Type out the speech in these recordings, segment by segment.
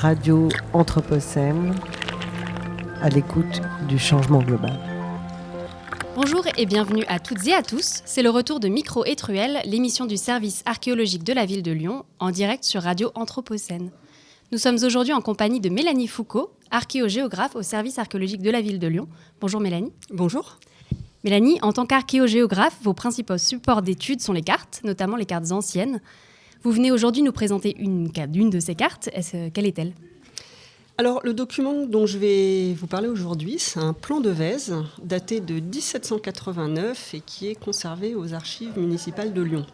Radio Anthropocène, à l'écoute du changement global. Bonjour et bienvenue à toutes et à tous. C'est le retour de Micro et Truelle, l'émission du service archéologique de la ville de Lyon, en direct sur Radio Anthropocène. Nous sommes aujourd'hui en compagnie de Mélanie Foucault, archéogéographe au service archéologique de la ville de Lyon. Bonjour Mélanie. Bonjour. Mélanie, en tant qu'archéogéographe, vos principaux supports d'études sont les cartes, notamment les cartes anciennes. Vous venez aujourd'hui nous présenter une de ces cartes. Quelle est-elle ? Alors, le document dont je vais vous parler aujourd'hui, c'est un plan de Vèze daté de 1789 et qui est conservé aux archives municipales de Lyon.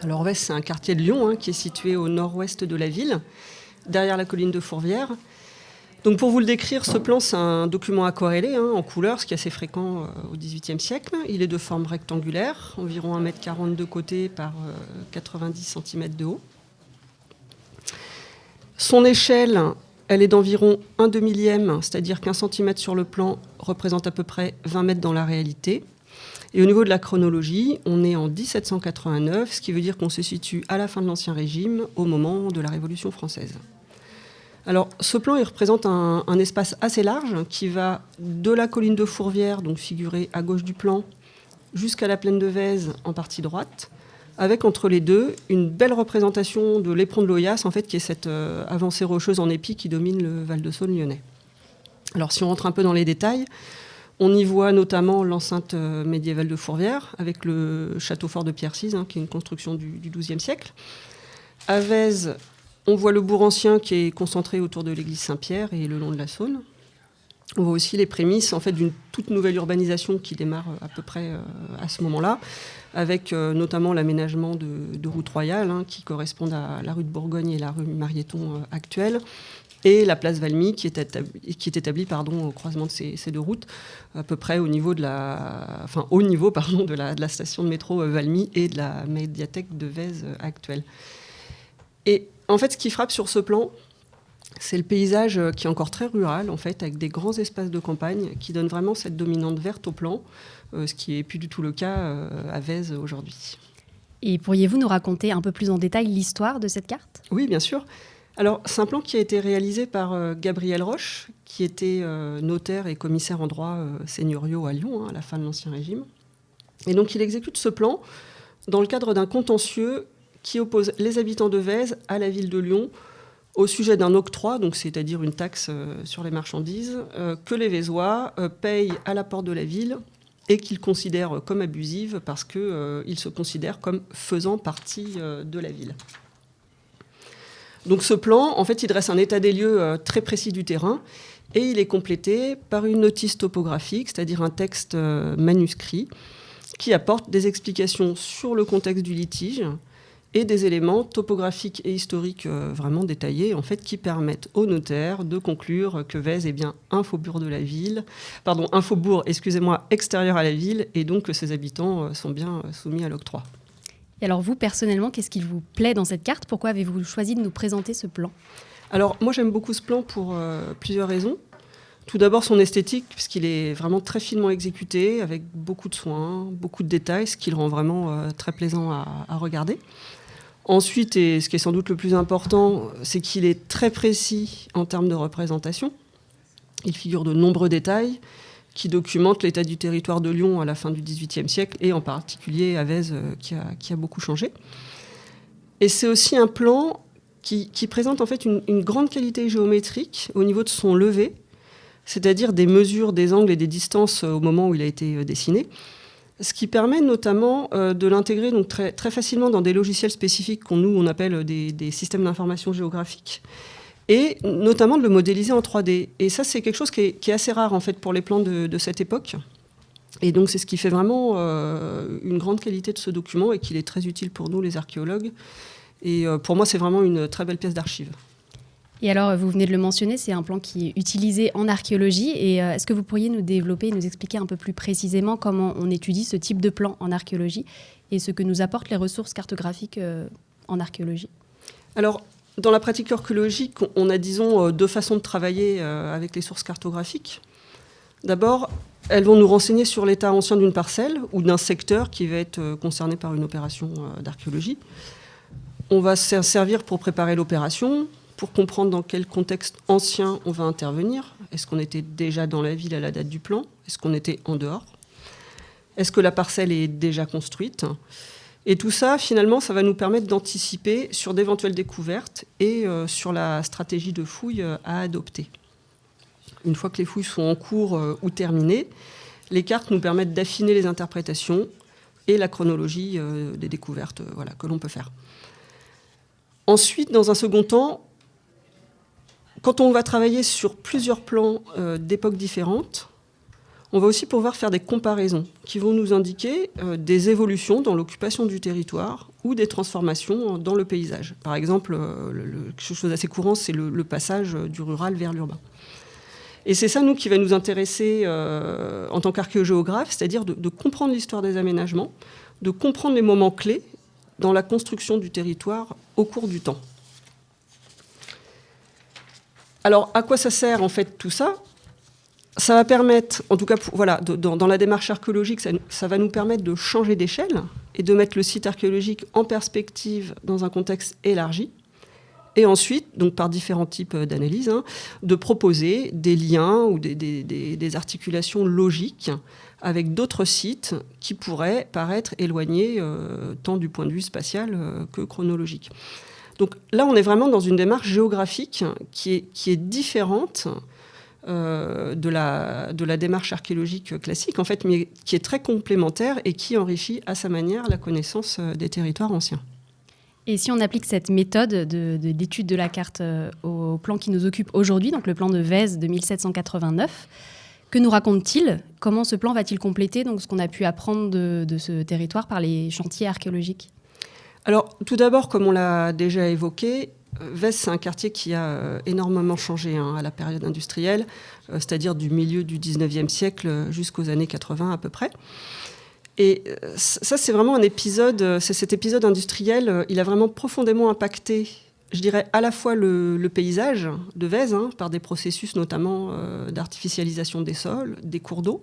Alors, Vèze, c'est un quartier de Lyon qui est situé au nord-ouest de la ville, derrière la colline de Fourvière. Donc, pour vous le décrire, ce plan, c'est un document aquarellé en couleur, ce qui est assez fréquent au XVIIIe siècle. Il est de forme rectangulaire, environ 1,40 m de côté par 90 cm de haut. Son échelle, elle est d'environ 1/2 millième, c'est-à-dire qu'1 cm sur le plan représente à peu près 20 mètres dans la réalité. Et au niveau de la chronologie, on est en 1789, ce qui veut dire qu'on se situe à la fin de l'Ancien Régime, au moment de la Révolution française. Alors, ce plan, il représente un espace assez large qui va de la colline de Fourvière, donc figurée à gauche du plan, jusqu'à la plaine de Vèze en partie droite, avec entre les deux une belle représentation de l'éperon de l'Oyace, en fait, qui est cette avancée rocheuse en épi qui domine le Val-de-Saône lyonnais. Alors, si on rentre un peu dans les détails, on y voit notamment l'enceinte médiévale de Fourvière, avec le château fort de Pierre-Cise, qui est une construction du XIIe siècle. À Vèze, on voit le bourg ancien qui est concentré autour de l'église Saint-Pierre et le long de la Saône. On voit aussi les prémices en fait, d'une toute nouvelle urbanisation qui démarre à peu près à ce moment-là, avec notamment l'aménagement de routes royales qui correspondent à la rue de Bourgogne et la rue Marieton actuelle, et la place Valmy qui est établie au croisement de ces deux routes, à peu près au niveau de la station de métro Valmy et de la médiathèque de Vèze actuelle. Et en fait, ce qui frappe sur ce plan, c'est le paysage qui est encore très rural, en fait, avec des grands espaces de campagne qui donnent vraiment cette dominante verte au plan, ce qui n'est plus du tout le cas à Vèze aujourd'hui. Et pourriez-vous nous raconter un peu plus en détail l'histoire de cette carte ? Oui, bien sûr. Alors, c'est un plan qui a été réalisé par Gabriel Roche, qui était notaire et commissaire en droit seigneuriaux à Lyon, à la fin de l'Ancien Régime. Et donc, il exécute ce plan dans le cadre d'un contentieux qui oppose les habitants de Vèze à la ville de Lyon au sujet d'un octroi, donc c'est-à-dire une taxe sur les marchandises, que les Vézois payent à la porte de la ville et qu'ils considèrent comme abusive parce qu'ils se considèrent comme faisant partie de la ville. Donc ce plan, en fait, il dresse un état des lieux très précis du terrain et il est complété par une notice topographique, c'est-à-dire un texte manuscrit qui apporte des explications sur le contexte du litige et des éléments topographiques et historiques vraiment détaillés, en fait, qui permettent au notaire de conclure que Vèze est bien un faubourg extérieur à la ville, et donc que ses habitants sont bien soumis à l'octroi. Et alors vous, personnellement, qu'est-ce qui vous plaît dans cette carte ? Pourquoi avez-vous choisi de nous présenter ce plan ? Alors, moi, j'aime beaucoup ce plan pour plusieurs raisons. Tout d'abord, son esthétique, puisqu'il est vraiment très finement exécuté, avec beaucoup de soins, beaucoup de détails, ce qui le rend vraiment très plaisant à regarder. Ensuite, et ce qui est sans doute le plus important, c'est qu'il est très précis en termes de représentation. Il figure de nombreux détails qui documentent l'état du territoire de Lyon à la fin du XVIIIe siècle, et en particulier à Vèze, qui a beaucoup changé. Et c'est aussi un plan qui présente en fait une grande qualité géométrique au niveau de son levé, c'est-à-dire des mesures des angles et des distances au moment où il a été dessiné, ce qui permet notamment de l'intégrer donc très, très facilement dans des logiciels spécifiques qu'on appelle des systèmes d'information géographique, et notamment de le modéliser en 3D. Et ça, c'est quelque chose qui est assez rare en fait, pour les plans de cette époque. Et donc, c'est ce qui fait vraiment une grande qualité de ce document et qu'il est très utile pour nous, les archéologues. Et pour moi, c'est vraiment une très belle pièce d'archive. Et alors, vous venez de le mentionner, c'est un plan qui est utilisé en archéologie. Et est-ce que vous pourriez nous développer, nous expliquer un peu plus précisément comment on étudie ce type de plan en archéologie et ce que nous apportent les ressources cartographiques en archéologie ? Alors, dans la pratique archéologique, on a, disons, deux façons de travailler avec les sources cartographiques. D'abord, elles vont nous renseigner sur l'état ancien d'une parcelle ou d'un secteur qui va être concerné par une opération d'archéologie. On va s'en servir pour préparer l'opération, pour comprendre dans quel contexte ancien on va intervenir. Est-ce qu'on était déjà dans la ville à la date du plan? Est-ce qu'on était en dehors? Est-ce que la parcelle est déjà construite? Et tout ça, finalement, ça va nous permettre d'anticiper sur d'éventuelles découvertes et sur la stratégie de fouille à adopter. Une fois que les fouilles sont en cours ou terminées, les cartes nous permettent d'affiner les interprétations et la chronologie des découvertes que l'on peut faire. Ensuite, dans un second temps, quand on va travailler sur plusieurs plans d'époques différentes, on va aussi pouvoir faire des comparaisons qui vont nous indiquer des évolutions dans l'occupation du territoire ou des transformations dans le paysage. Par exemple, quelque chose d'assez courant, c'est le passage du rural vers l'urbain. Et c'est ça, nous, qui va nous intéresser en tant qu'archéogéographe, c'est-à-dire de comprendre l'histoire des aménagements, de comprendre les moments clés dans la construction du territoire au cours du temps. Alors, à quoi ça sert, en fait, tout ça ? Ça va permettre, en tout cas, dans la démarche archéologique, ça va nous permettre de changer d'échelle et de mettre le site archéologique en perspective dans un contexte élargi. Et ensuite, donc par différents types d'analyses, de proposer des liens ou des articulations logiques avec d'autres sites qui pourraient paraître éloignés tant du point de vue spatial que chronologique. Donc là, on est vraiment dans une démarche géographique qui est différente de la démarche archéologique classique, en fait, mais qui est très complémentaire et qui enrichit à sa manière la connaissance des territoires anciens. Et si on applique cette méthode d'étude de la carte au plan qui nous occupe aujourd'hui, donc le plan de Vèze de 1789, que nous raconte-t-il? Comment ce plan va-t-il compléter donc, ce qu'on a pu apprendre de ce territoire par les chantiers archéologiques? Alors, tout d'abord, comme on l'a déjà évoqué, Vèze, c'est un quartier qui a énormément changé à la période industrielle, c'est-à-dire du milieu du 19e siècle jusqu'aux années 80 à peu près. Et ça, c'est vraiment un épisode, c'est cet épisode industriel, il a vraiment profondément impacté, je dirais, à la fois le paysage de Vèze, par des processus notamment d'artificialisation des sols, des cours d'eau.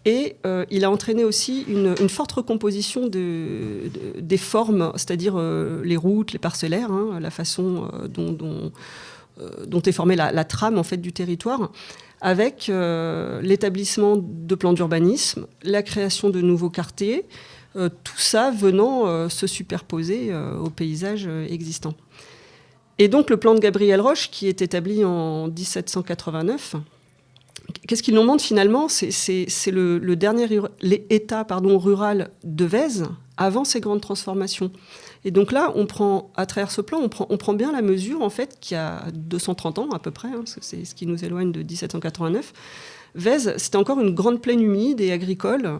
Et il a entraîné aussi une forte recomposition des formes, c'est-à-dire les routes, les parcellaires, la façon dont est formée la trame en fait, du territoire, avec l'établissement de plans d'urbanisme, la création de nouveaux quartiers, tout ça venant se superposer au paysage existant. Et donc le plan de Gabriel Roche, qui est établi en 1789, qu'est-ce qu'il nous montre finalement? C'est le dernier état rural de Vèze avant ces grandes transformations. Et donc là, à travers ce plan, on prend bien la mesure en fait qu'il y a 230 ans à peu près, parce que c'est ce qui nous éloigne de 1789. Vèze, c'était encore une grande plaine humide et agricole,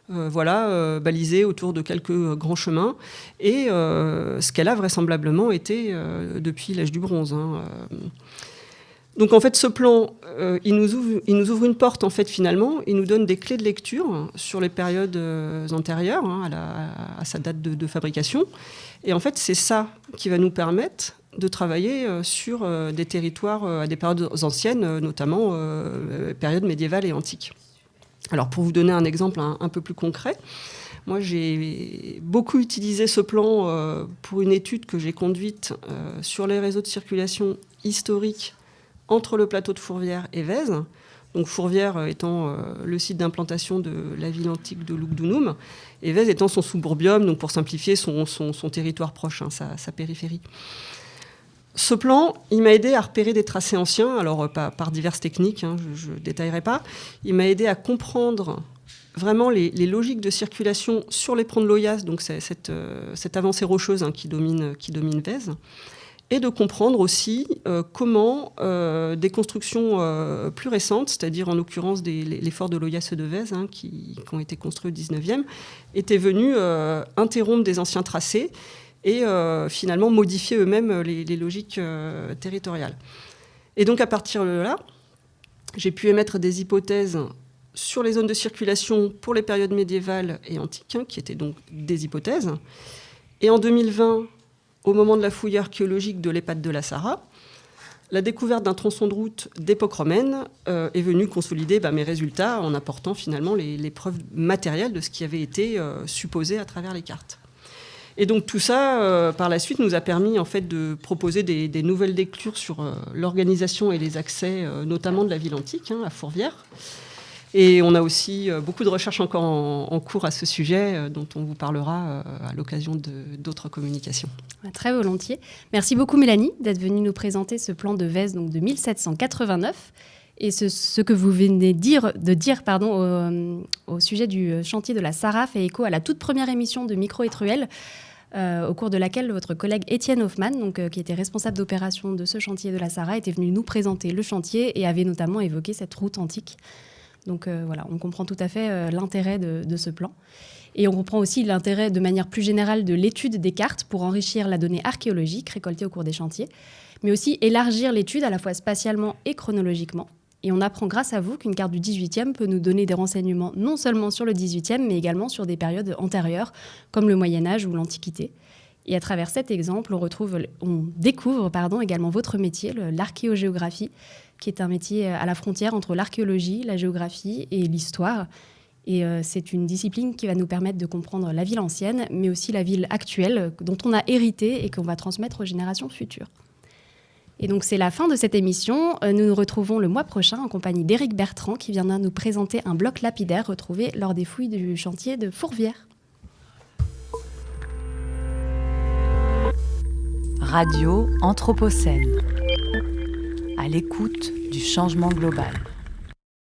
balisée autour de quelques grands chemins, et ce qu'elle a vraisemblablement été depuis l'âge du bronze. Donc en fait, ce plan, il nous ouvre une porte en fait finalement, il nous donne des clés de lecture sur les périodes antérieures à sa date de fabrication. Et en fait, c'est ça qui va nous permettre de travailler sur des territoires à des périodes anciennes, notamment périodes médiévales et antiques. Alors pour vous donner un exemple un peu plus concret, moi j'ai beaucoup utilisé ce plan pour une étude que j'ai conduite sur les réseaux de circulation historique entre le plateau de Fourvière et Vèze. Donc Fourvière étant le site d'implantation de la ville antique de Lugdunum, et Vèze étant son suburbium, donc pour simplifier son territoire proche, sa périphérie. Ce plan, il m'a aidé à repérer des tracés anciens, alors par diverses techniques, je ne détaillerai pas. Il m'a aidé à comprendre vraiment les logiques de circulation sur les ponts de l'Oyace, donc c'est cette avancée rocheuse qui domine Vèze, et de comprendre aussi comment des constructions plus récentes, c'est-à-dire en l'occurrence les forts de l'Oyace et de Vèze, qui ont été construits au 19e, étaient venus interrompre des anciens tracés et finalement modifier eux-mêmes les logiques territoriales. Et donc à partir de là, j'ai pu émettre des hypothèses sur les zones de circulation pour les périodes médiévales et antiques, qui étaient donc des hypothèses. Et en 2020, au moment de la fouille archéologique de l'Épate de la Sarraz, la découverte d'un tronçon de route d'époque romaine est venue consolider mes résultats en apportant finalement les preuves matérielles de ce qui avait été supposé à travers les cartes. Et donc tout ça, par la suite, nous a permis en fait de proposer des nouvelles lectures sur l'organisation et les accès, notamment de la ville antique, à Fourvière. Et on a aussi beaucoup de recherches encore en cours à ce sujet, dont on vous parlera à l'occasion d'autres communications. Très volontiers. Merci beaucoup Mélanie d'être venue nous présenter ce plan de Vèze donc de 1789. Et ce que vous venez de dire au sujet du chantier de la Sarah fait écho à la toute première émission de Micro et Truelle, au cours de laquelle votre collègue Étienne Hoffmann, qui était responsable d'opération de ce chantier de la Sarah, était venu nous présenter le chantier et avait notamment évoqué cette route antique. Donc voilà, on comprend tout à fait l'intérêt de ce plan. Et on comprend aussi l'intérêt de manière plus générale de l'étude des cartes pour enrichir la donnée archéologique récoltée au cours des chantiers, mais aussi élargir l'étude à la fois spatialement et chronologiquement. Et on apprend grâce à vous qu'une carte du 18e peut nous donner des renseignements non seulement sur le 18e, mais également sur des périodes antérieures, comme le Moyen-Âge ou l'Antiquité. Et à travers cet exemple, on découvre également votre métier, l'archéogéographie, qui est un métier à la frontière entre l'archéologie, la géographie et l'histoire. Et c'est une discipline qui va nous permettre de comprendre la ville ancienne, mais aussi la ville actuelle, dont on a hérité et qu'on va transmettre aux générations futures. Et donc c'est la fin de cette émission. Nous nous retrouvons le mois prochain en compagnie d'Éric Bertrand, qui viendra nous présenter un bloc lapidaire retrouvé lors des fouilles du chantier de Fourvière. Radio Anthropocène, à l'écoute du changement global.